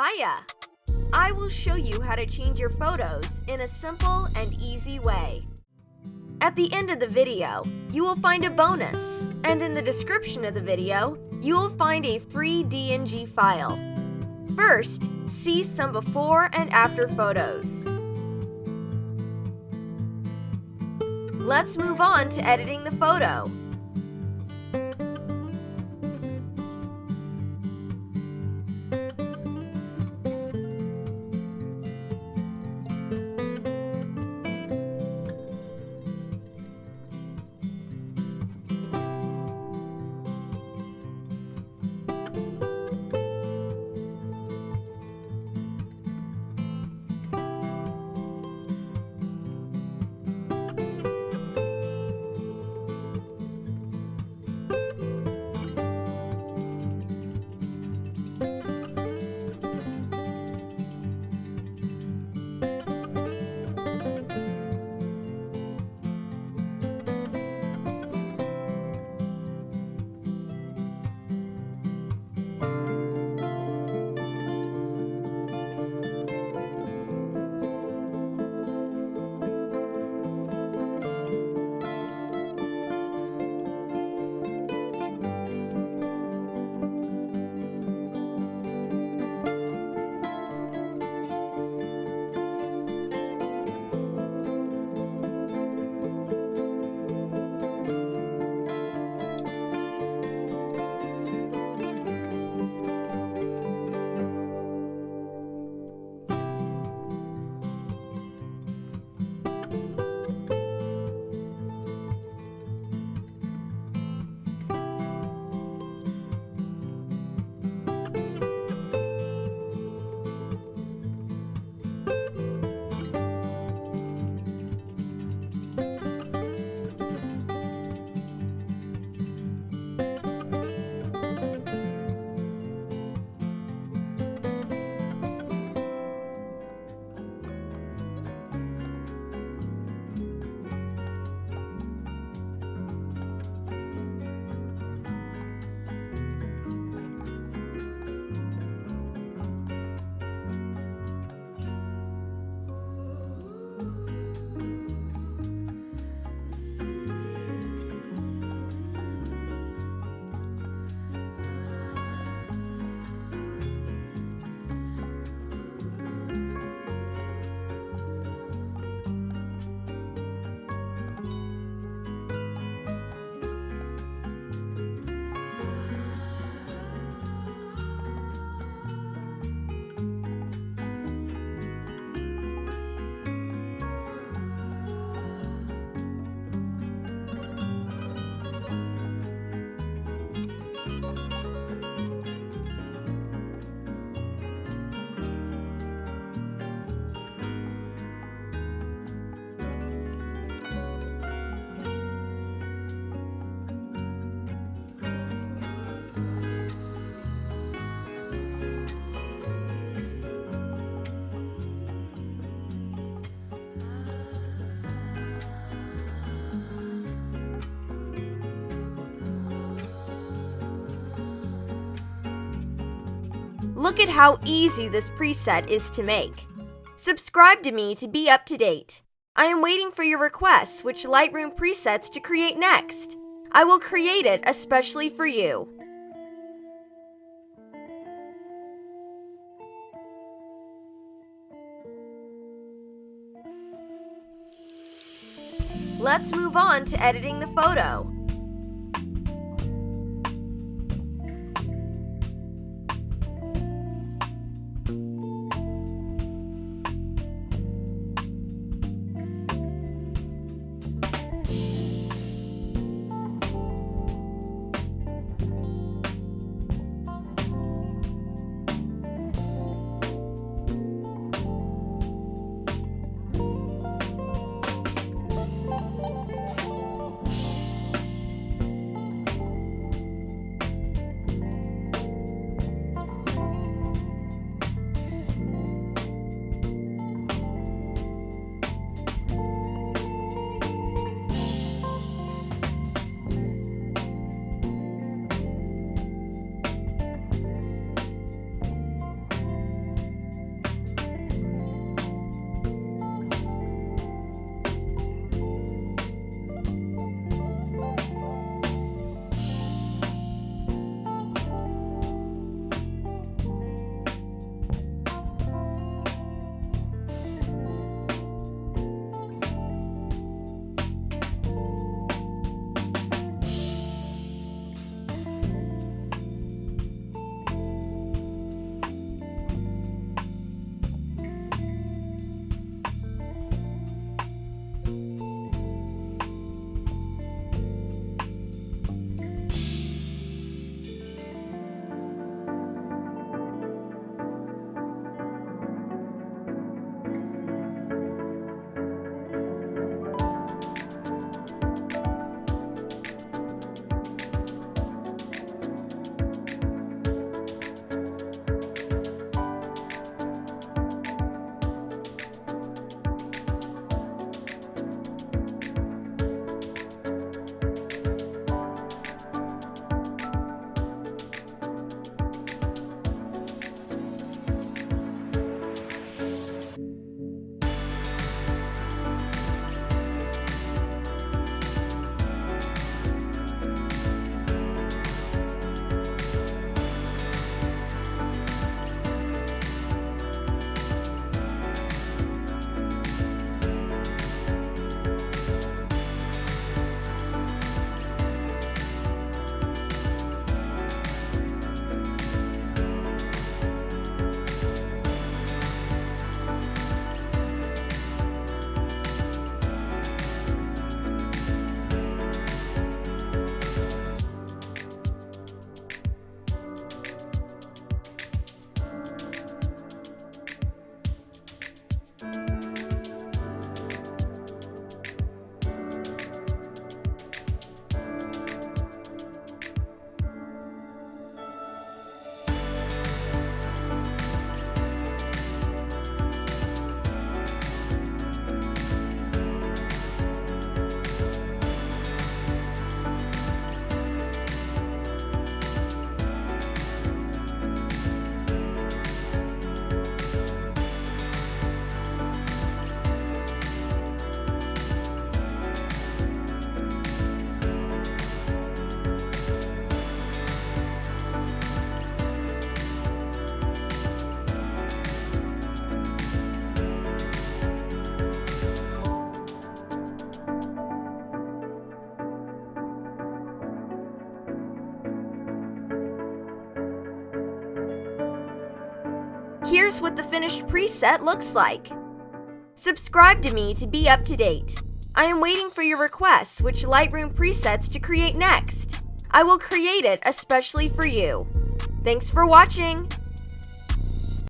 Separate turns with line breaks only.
Hiya! I will show you how to change your photos in a simple and easy way. At the end of the video, you will find a bonus, and in the description of the video, you will find a free DNG file. First, see some before and after photos. Let's move on to editing the photo. Look at how easy this preset is to make. Subscribe to me to be up to date. I am waiting for your requests which Lightroom presets to create next. I will create it especially for you. Let's move on to editing the photo. Here's what the finished preset looks like. Subscribe to me to be up to date. I am waiting for your requests which Lightroom presets to create next. I will create it especially for you. Thanks for watching!